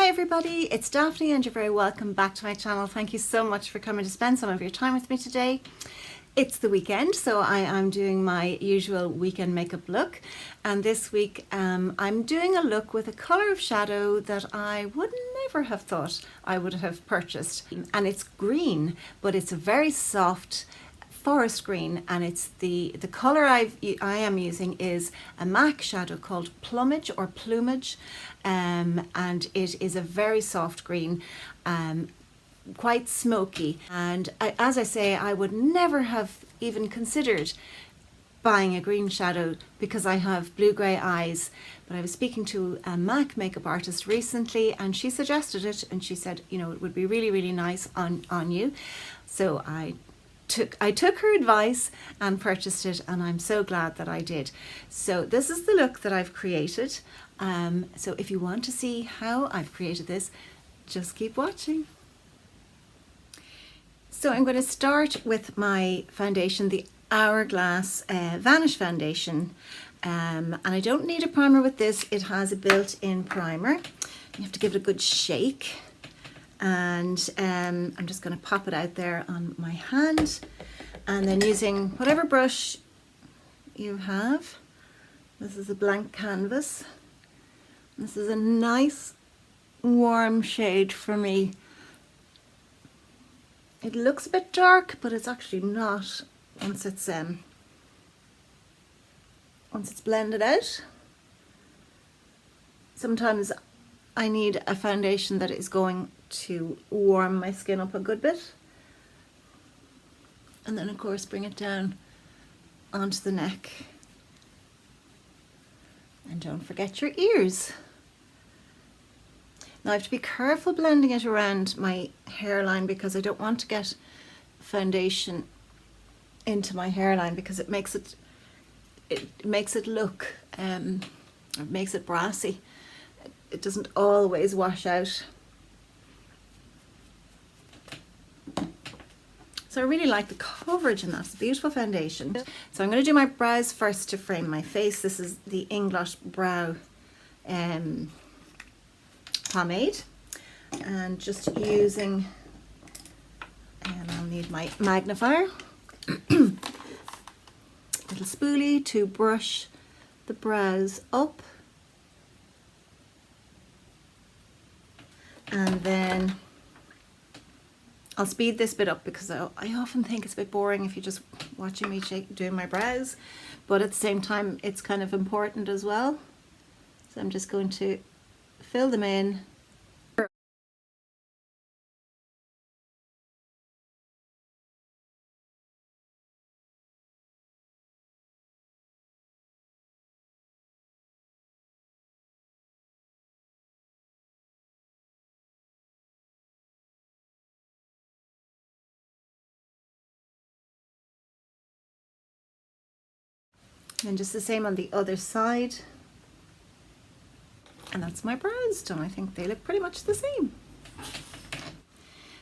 Hi everybody, it's Daphne and you're very welcome back to my channel. Thank you so much for coming to spend some of your time with me today. It's the weekend, so I am doing my usual weekend makeup look, and this week I'm doing a look with a colour of shadow that I would never have thought I would have purchased, and it's green, but it's a very soft forest green, and it's the colour I am using is a MAC shadow called Plumage or Plumage, and it is a very soft green, quite smoky, and as I say, I would never have even considered buying a green shadow because I have blue-grey eyes, but I was speaking to a MAC makeup artist recently and she suggested it, and she said, you know, it would be really, really nice on you. So I took her advice and purchased it, and I'm so glad that I did. So this is the look that I've created. So if you want to see how I've created this, just keep watching. So I'm going to start with my foundation, the Hourglass Vanish foundation, and I don't need a primer with this. It has a built-in primer. You have to give it a good shake, and I'm just going to pop it out there on my hand, and then using whatever brush you have. This is a blank canvas. This is a nice warm shade for me. It looks a bit dark, but it's actually not once it's blended out. Sometimes I need a foundation that is going to warm my skin up a good bit, and then of course bring it down onto the neck, and don't forget your ears. Now I have to be careful blending it around my hairline because I don't want to get foundation into my hairline, because it makes it look it makes it brassy. It doesn't always wash out. So I really like the coverage in that. It's a beautiful foundation. So I'm going to do my brows first to frame my face. This is the Inglot brow pomade, and just using, and I'll need my magnifier, little spoolie to brush the brows up, and then I'll speed this bit up because I often think it's a bit boring if you're just watching me doing my brows, but at the same time it's kind of important as well. So I'm just going to fill them in. And just the same on the other side. And that's my brows done. I think they look pretty much the same.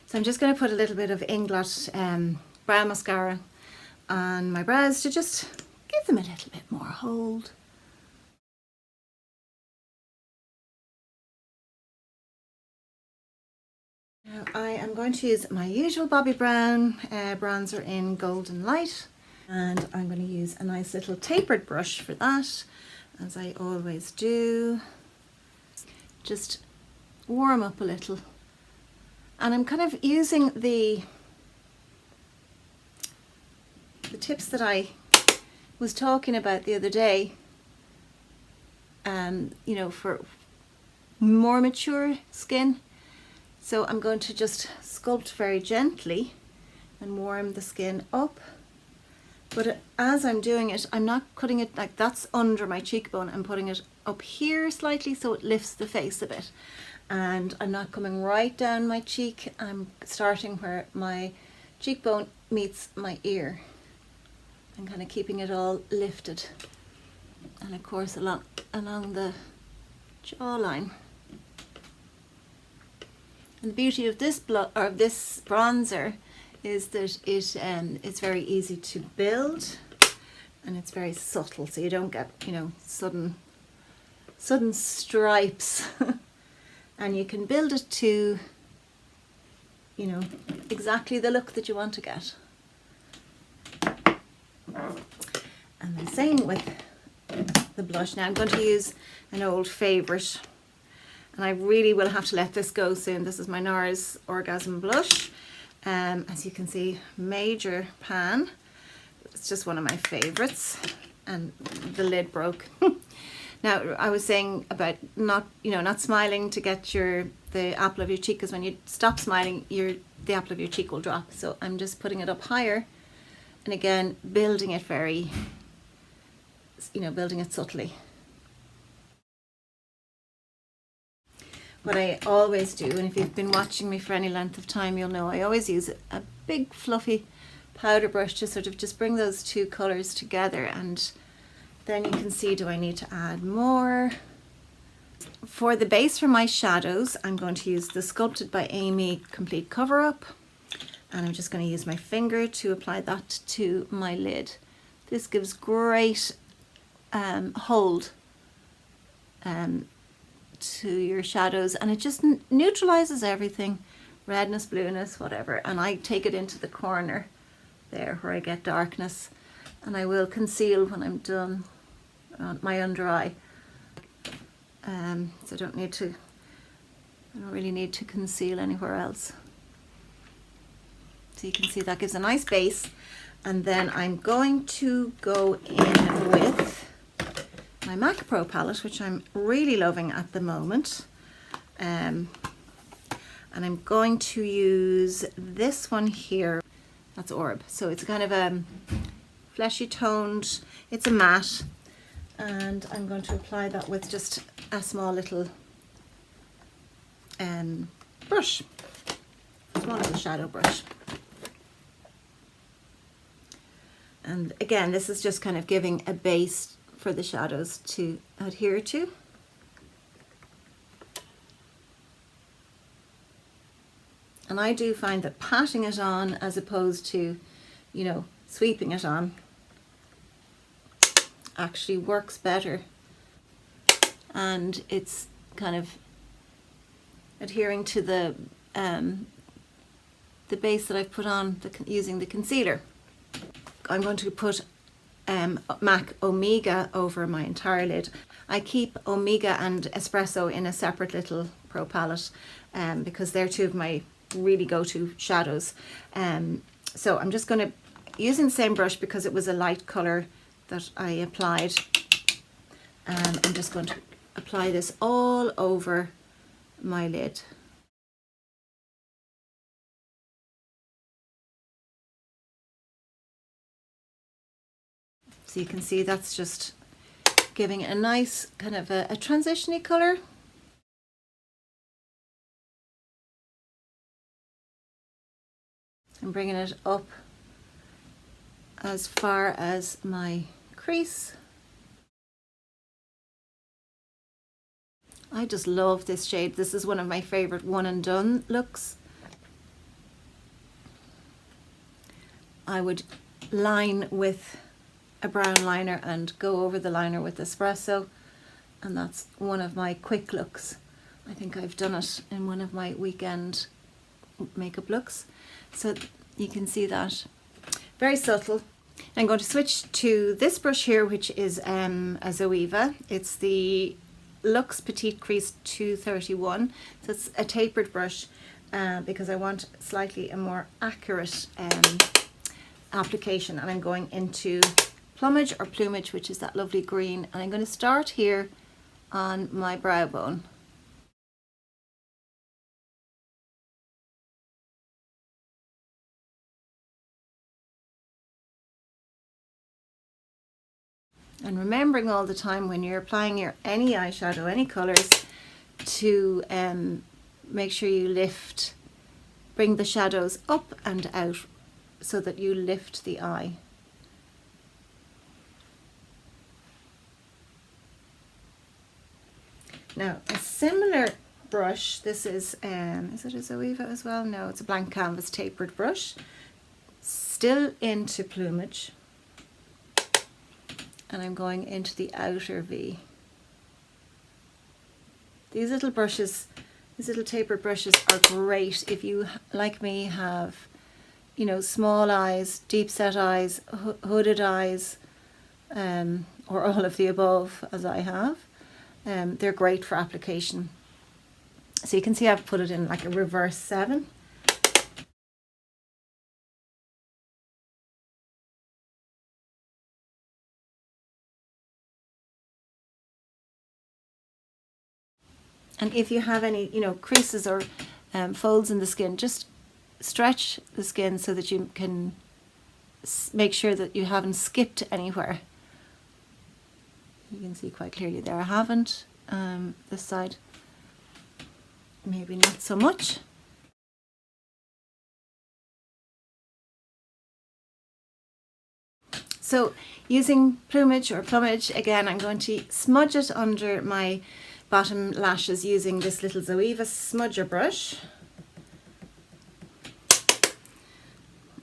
So I'm just going to put a little bit of Inglot brow mascara on my brows to just give them a little bit more hold. Now I am going to use my usual Bobbi brown bronzer in Golden Light, and I'm going to use a nice little tapered brush for that, as I always do. Just warm up a little, and I'm kind of using the tips that I was talking about the other day, you know, for more mature skin. So I'm going to just sculpt very gently and warm the skin up, but as I'm doing it, I'm not cutting it like that's under my cheekbone. I'm putting it up here slightly so it lifts the face a bit, and I'm not coming right down my cheek. I'm starting where my cheekbone meets my ear and kind of keeping it all lifted, and of course along the jawline. And the beauty of this this bronzer is that it's very easy to build, and it's very subtle, so you don't get, you know, sudden stripes and you can build it to, you know, exactly the look that you want to get. And the same with the blush. Now I'm going to use an old favourite, and I really will have to let this go soon. This is my Nars Orgasm blush. As you can see, major pan. It's just one of my favourites, and the lid broke. Now I was saying about not smiling to get the apple of your cheek, because when you stop smiling, the apple of your cheek will drop. So I'm just putting it up higher, and again building it very, building it subtly. What I always do, and if you've been watching me for any length of time, you'll know I always use a big fluffy powder brush to sort of just bring those two colours together, and then you can see, do I need to add more? For the base for my shadows, I'm going to use the Sculpted by Aimee Complete Cover Up, and I'm just going to use my finger to apply that to my lid. This gives great hold to your shadows, and it just neutralizes everything, redness, blueness, whatever. And I take it into the corner there where I get darkness, and I will conceal when I'm done on my under eye. So I don't really need to conceal anywhere else. So you can see that gives a nice base, and then I'm going to go in with my MAC Pro palette, which I'm really loving at the moment, and I'm going to use this one here. That's Orb. So it's kind of a fleshy toned, it's a matte, and I'm going to apply that with just a small little brush, a small little shadow brush. And again, this is just kind of giving a base for the shadows to adhere to. And I do find that patting it on as opposed to, sweeping it on actually works better, and it's kind of adhering to the base that I've put on using the concealer. I'm going to put MAC Omega over my entire lid. I keep Omega and Espresso in a separate little pro palette because they're two of my really go-to shadows. So I'm just going to, using the same brush because it was a light colour that I applied, I'm just going to apply this all over my lid. So you can see that's just giving it a nice kind of a transition-y colour. I'm bringing it up as far as my crease. I just love this shade. This is one of my favourite one and done looks. I would line with a brown liner and go over the liner with Espresso, and that's one of my quick looks. I think I've done it in one of my weekend makeup looks. So you can see that. Very subtle. I'm going to switch to this brush here, which is a Zoeva. It's the Luxe Petite Crease 231. So it's a tapered brush because I want slightly a more accurate application, and I'm going into Plumage or Plumage, which is that lovely green, and I'm going to start here on my brow bone. And remembering all the time when you're applying any eyeshadow, any colours, to make sure you bring the shadows up and out so that you lift the eye. Now a similar brush, this is it a Zoeva as well? No, it's a blank canvas tapered brush, still into Plumage, and I'm going into the outer V. These little brushes These little tapered brushes are great if you, like me, have, you know, small eyes, deep set eyes, hooded eyes, or all of the above, as I have. They're great for application. So you can see I've put it in like a reverse 7. And if you have any, you know, creases or folds in the skin, just stretch the skin so that you can make sure that you haven't skipped anywhere. You can see quite clearly there I haven't. This side, maybe not so much. So using Plumage or Plumage, again, I'm going to smudge it under my bottom lashes using this little Zoeva smudger brush.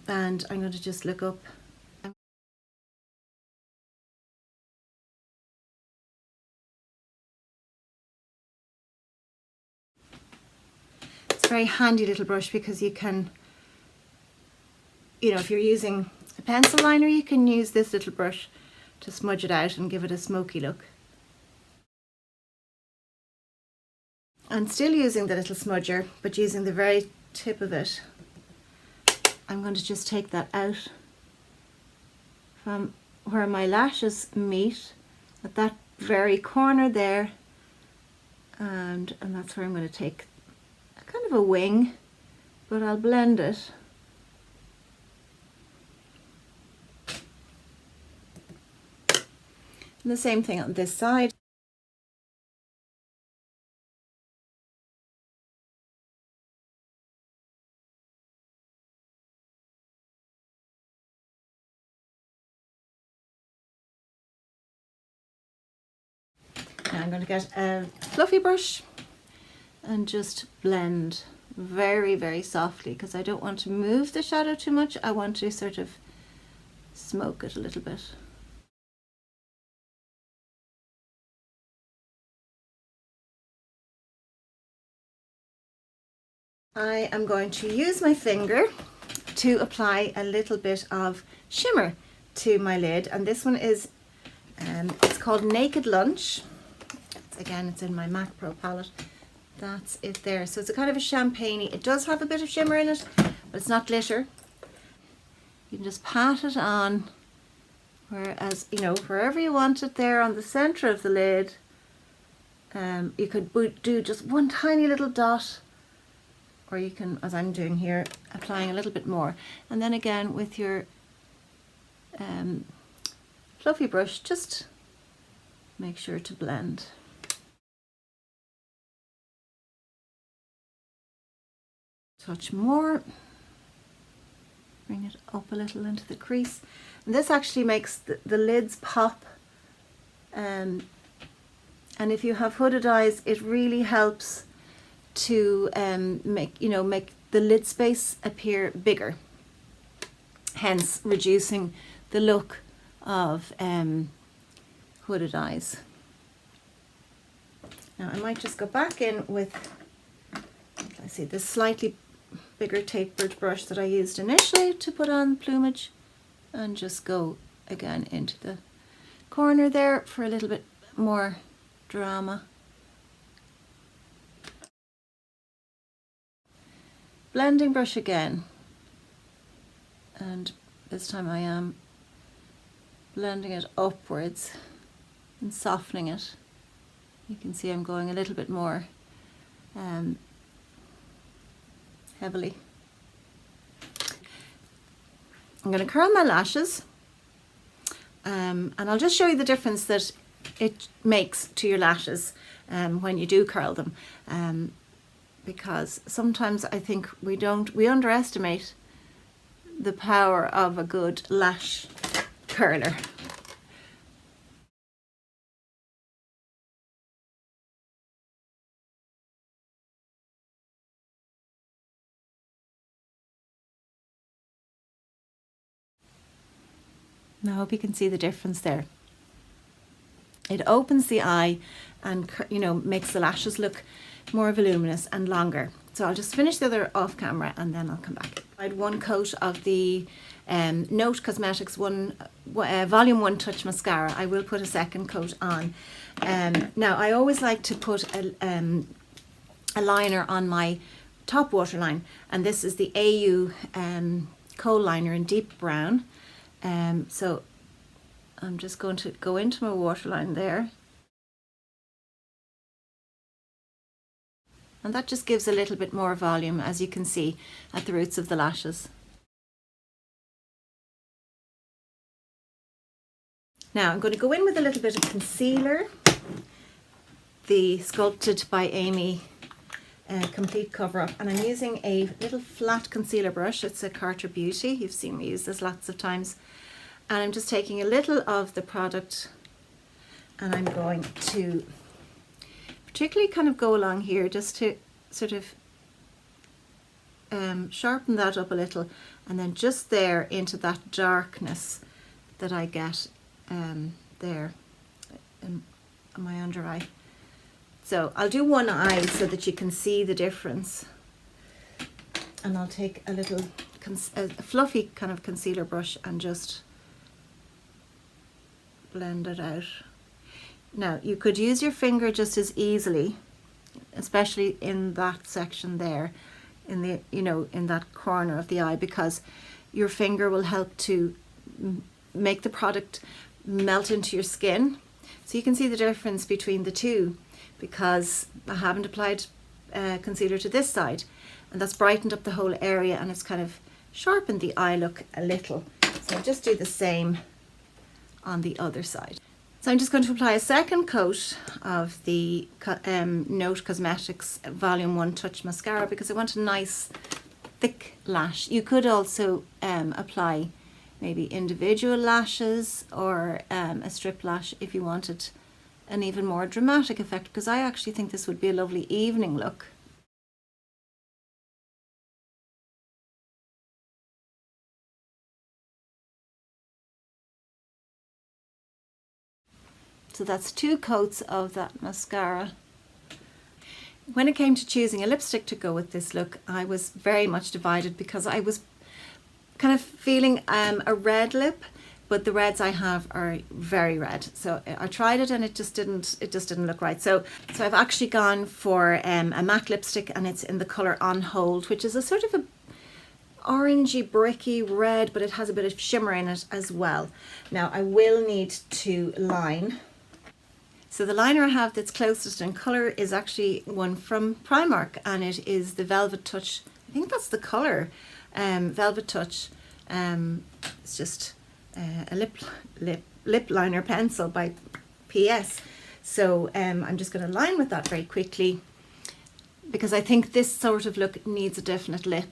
And I'm going to just look up. It's a very handy little brush because you can, you know, if you're using a pencil liner, you can use this little brush to smudge it out and give it a smoky look. And still using the little smudger, but using the very tip of it, I'm going to just take that out from where my lashes meet, at that very corner there, and that's where I'm going to take a kind of a wing, but I'll blend it. And the same thing on this side. Now I'm going to get a fluffy brush and just blend very, very softly, because I don't want to move the shadow too much. I want to sort of smoke it a little bit. I am going to use my finger to apply a little bit of shimmer to my lid, and this one is it's called Naked Lunch. Again, it's in my MAC Pro palette. That's it there. So it's a kind of a champagne-y. It does have a bit of shimmer in it, but it's not glitter. You can just pat it on, whereas, you know, wherever you want it there on the center of the lid. You could do just one tiny little dot, or you can, as I'm doing here, applying a little bit more. And then again with your fluffy brush, just make sure to blend. Touch more, bring it up a little into the crease. And this actually makes the lids pop. And if you have hooded eyes, it really helps to make the lid space appear bigger, hence reducing the look of hooded eyes. Now I might just go back in with, let's see, this slightly bigger tapered brush that I used initially to put on Plumage, and just go again into the corner there for a little bit more drama. Blending brush again, and this time I am blending it upwards and softening it. You can see I'm going a little bit more heavily. I'm going to curl my lashes, and I'll just show you the difference that it makes to your lashes when you do curl them. Because sometimes I think we underestimate the power of a good lash curler. Now I hope you can see the difference there. It opens the eye and, you know, makes the lashes look more voluminous and longer. So I'll just finish the other off camera and then I'll come back. I had one coat of the Note Cosmetics Volume 1 Touch Mascara. I will put a second coat on. Now I always like to put a liner on my top waterline, and this is the AU Kohl liner in deep brown. So I'm just going to go into my waterline there. And that just gives a little bit more volume, as you can see, at the roots of the lashes. Now I'm going to go in with a little bit of concealer. The Sculpted by Aimee Complete Cover Up, and I'm using a little flat concealer brush. It's a Carter Beauty. You've seen me use this lots of times. And I'm just taking a little of the product and I'm going to particularly kind of go along here just to sort of sharpen that up a little, and then just there into that darkness that I get there in my under eye. So I'll do one eye so that you can see the difference, and I'll take a little a fluffy kind of concealer brush and just blend it out. Now you could use your finger just as easily, especially in that section there, in the, you know, in that corner of the eye, because your finger will help to make the product melt into your skin. So you can see the difference between the two, because I haven't applied concealer to this side, and that's brightened up the whole area and it's kind of sharpened the eye look a little. So I'll just do the same on the other side. So I'm just going to apply a second coat of the Note Cosmetics Volume 1 Touch Mascara, because I want a nice thick lash. You could also apply maybe individual lashes or a strip lash if you wanted an even more dramatic effect, because I actually think this would be a lovely evening look. So that's 2 coats of that mascara. When it came to choosing a lipstick to go with this look, I was very much divided, because I was kind of feeling a red lip, but the reds I have are very red. So I tried it and it just didn't look right. So I've actually gone for a matte lipstick, and it's in the colour On Hold, which is a sort of a orangey bricky red, but it has a bit of shimmer in it as well. Now I will need to line. So the liner I have that's closest in colour is actually one from Primark, and it is the Velvet Touch. I think that's the colour, Velvet Touch. It's just a lip liner pencil by P.S. So I'm just going to line with that very quickly, because I think this sort of look needs a definite lip.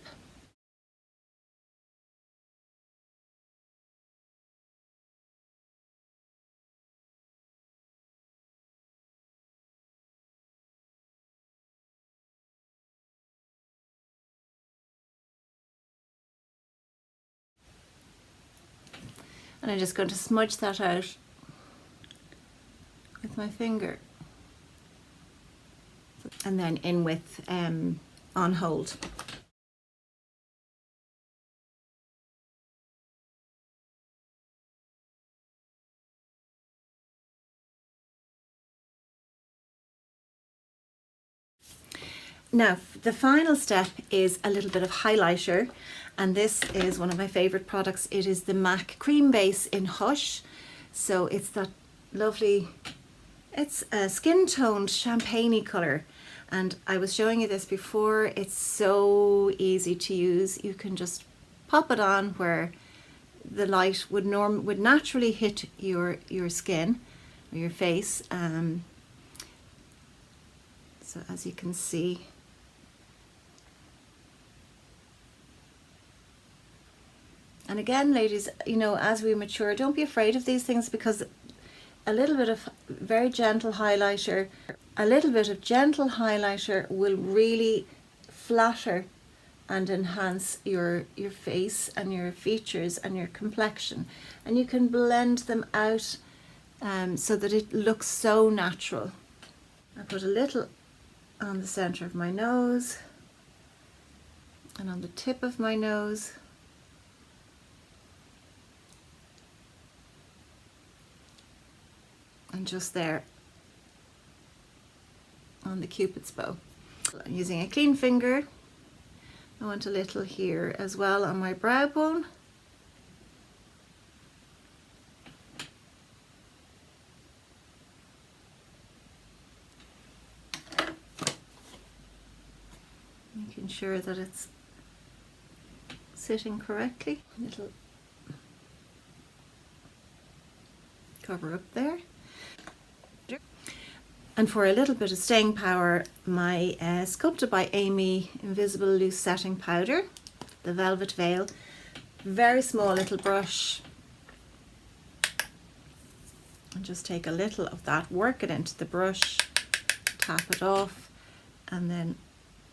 And I'm just going to smudge that out with my finger. And then in with On Hold. Now the final step is a little bit of highlighter, and this is one of my favourite products. It is the MAC Cream Base in Hush. So it's that lovely, it's a skin toned champagne-y colour, and I was showing you this before. It's so easy to use. You can just pop it on where the light would naturally hit your skin or your face. So as you can see, and again, ladies, you know, as we mature, don't be afraid of these things, because a little bit of very gentle highlighter, will really flatter and enhance your face and your features and your complexion, and you can blend them out so that it looks so natural. I put a little on the center of my nose and on the tip of my nose. And just there on the Cupid's bow. I'm using a clean finger. I want a little here as well on my brow bone. Making sure that it's sitting correctly. A little cover up there. And for a little bit of staying power, my Sculpted by Aimee Invisible Loose Setting Powder, the Velvet Veil. Very small little brush. And just take a little of that, work it into the brush, tap it off, and then,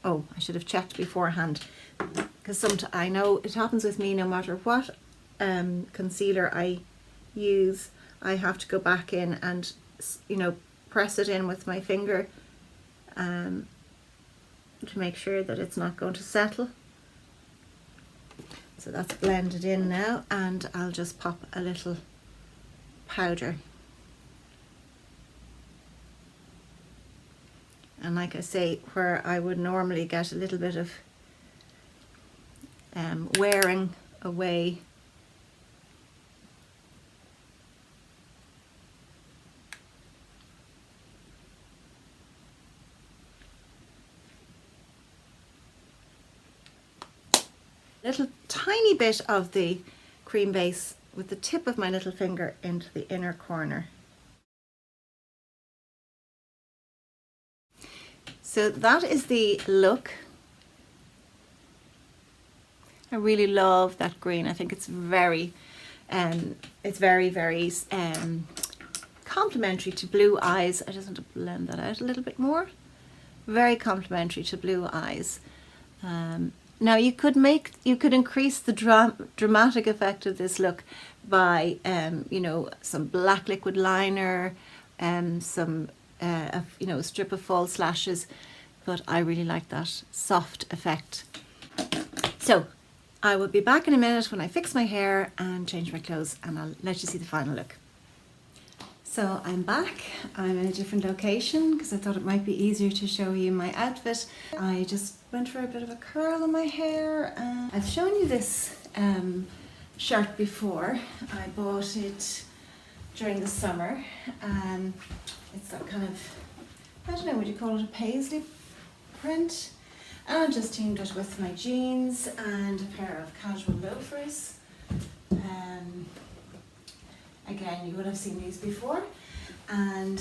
oh, I should have checked beforehand, because I know it happens with me no matter what concealer I use, I have to go back in and, you know, press it in with my finger to make sure that it's not going to settle. So that's blended in now, and I'll just pop a little powder. And like I say, where I would normally get a little bit of wearing away, little tiny bit of the cream base with the tip of my little finger into the inner corner. So that is the look. I really love that green. I think it's very complementary to blue eyes. I just want to blend that out a little bit more. Very complementary to blue eyes. Now you could increase the dramatic effect of this look by you know, some black liquid liner, some you know, a strip of false lashes, but I really like that soft effect. So I will be back in a minute when I fix my hair and change my clothes, and I'll let you see the final look. So I'm back. I'm in a different location because I thought it might be easier to show you my outfit. I just went for a bit of a curl in my hair. I've shown you this shirt before. I bought it during the summer. It's that kind of, I don't know, would you call it a paisley print? And I just teamed it with my jeans and a pair of casual loafers. Again, you would have seen these before, and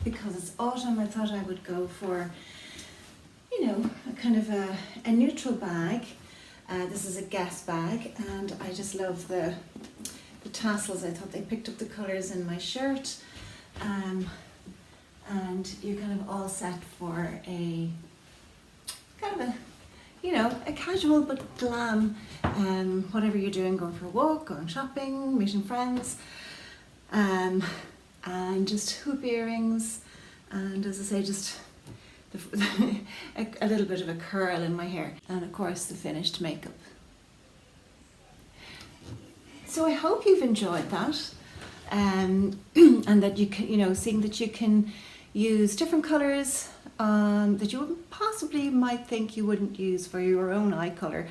because it's autumn, I thought I would go for, you know, a kind of a neutral bag. This is a Guess bag, and I just love the tassels. I thought they picked up the colours in my shirt, and you're kind of all set for a kind of a, you know, a casual but glam, whatever you're doing, going for a walk, going shopping, meeting friends, and just hoop earrings, and as I say, just a little bit of a curl in my hair, and of course the finished makeup. So I hope you've enjoyed that, and that you can, you know, seeing that you can use different colours that you possibly might think you wouldn't use for your own eye colour.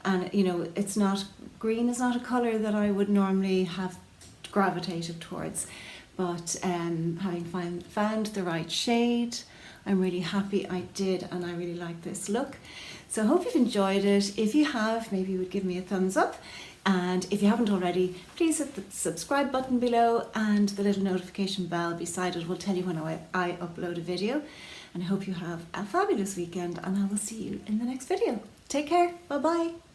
And you know, it's not, green is not a colour that I would normally have gravitated towards, but having found the right shade, I'm really happy I did, and I really like this look. So I hope you've enjoyed it. If you have, maybe you would give me a thumbs up. And if you haven't already, please hit the subscribe button below, and the little notification bell beside it will tell you when I upload a video. And I hope you have a fabulous weekend, and I will see you in the next video. Take care. Bye bye.